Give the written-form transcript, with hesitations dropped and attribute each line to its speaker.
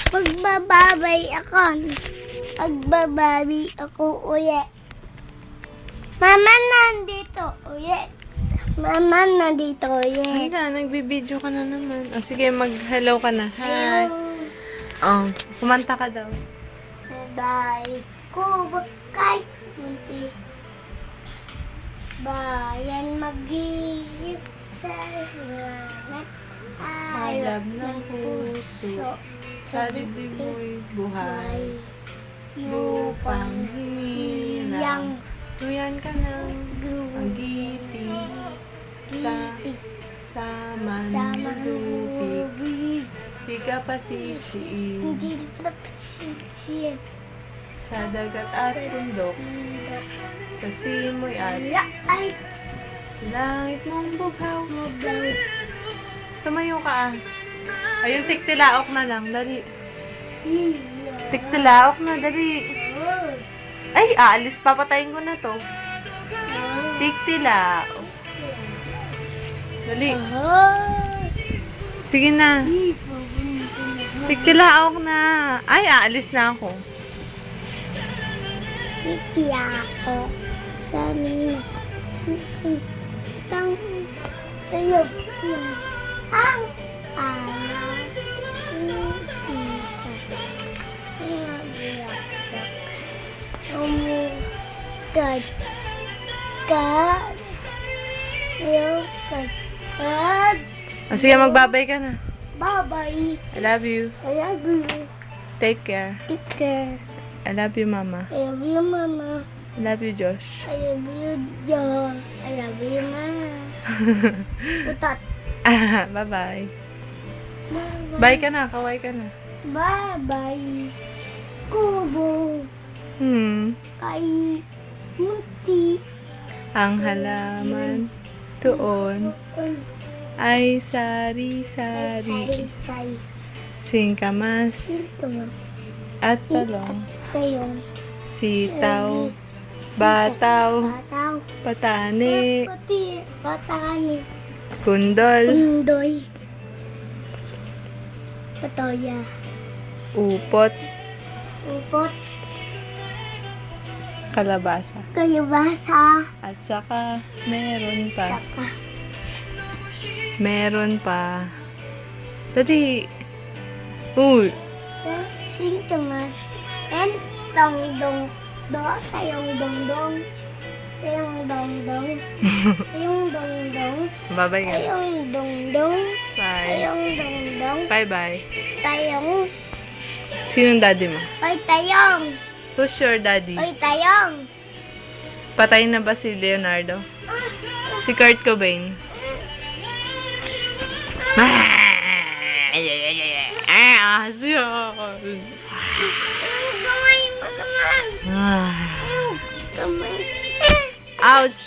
Speaker 1: Magbababay ako. Magbababay ako uli. Mama nandito uli. Mama nandito uli.
Speaker 2: Hala, nagbibideo ka na naman. O sige, mag-hello ka na. Hi.
Speaker 1: Ayun.
Speaker 2: Oh, kumanta ka daw.
Speaker 1: Bye. Kubo kay muntis. Bayan mag-iip sa silangat.
Speaker 2: Halab ng puso, sa dibdib mo'y buhay. Lupang hinirang, tuyan ka ng agiting. Sa manlulupig, di ka pasisiin.
Speaker 1: Hindi pa sisiyan.
Speaker 2: Sa dagat at bundok, sa simoy at
Speaker 1: Ay,
Speaker 2: sa langit mong bughaw.
Speaker 1: mabaw.
Speaker 2: Tumayo ka ah. Ayun, tiktilaok na lang, dali. Tiktilaok na, dali. Ay, aalis, papatayin ko na to. Tiktilaok. Dali. Sige na. Tiktilaok na. Ay, aalis na ako.
Speaker 1: Ikiya ako sa mga susutang sayog ng ang anak susita. Naglayak. Umugad. Gad. Yogad. Gad.
Speaker 2: Sige, magbabay ka na.
Speaker 1: Bye-bye.
Speaker 2: I love you.
Speaker 1: I love you.
Speaker 2: Take care.
Speaker 1: Take care.
Speaker 2: I love you, Mama.
Speaker 1: I love you, Mama.
Speaker 2: I love you, Josh.
Speaker 1: I love you, John. I love you, Mama. Utat.
Speaker 2: Bye-bye.
Speaker 1: Bye-bye.
Speaker 2: Bye ka na, kaway ka na.
Speaker 1: Bye-bye. Kubo. Kay munti.
Speaker 2: Ang halaman doon ay sari-sari.
Speaker 1: Say.
Speaker 2: Singkamas
Speaker 1: Tumas.
Speaker 2: at talong.
Speaker 1: Tayong.
Speaker 2: Sitaw, bataw,
Speaker 1: Bataw.
Speaker 2: patani,
Speaker 1: Pati. Patani.
Speaker 2: kundol,
Speaker 1: Undoy. Patoya.
Speaker 2: upot,
Speaker 1: Upot.
Speaker 2: kalabasa.
Speaker 1: Kayabasa.
Speaker 2: At saka meron pa.
Speaker 1: Tsaka.
Speaker 2: Meron pa. Dali. Uy.
Speaker 1: Sing Tumas. And dong-dong. Do. Tayong dong-dong. Tayong dong-dong. Tayong dong-dong.
Speaker 2: Bye-bye nga.
Speaker 1: Tayong dong-dong.
Speaker 2: Bye.
Speaker 1: Tayong dong-dong.
Speaker 2: Bye-bye.
Speaker 1: Tayong.
Speaker 2: Sinong daddy mo?
Speaker 1: Oy, tayong.
Speaker 2: Who's your daddy?
Speaker 1: Oy, tayong.
Speaker 2: Patay na ba si Leonardo? Si Kurt Cobain? Aso!
Speaker 1: Gamay mo naman.
Speaker 2: Ah.
Speaker 1: Gamay.
Speaker 2: Ouch!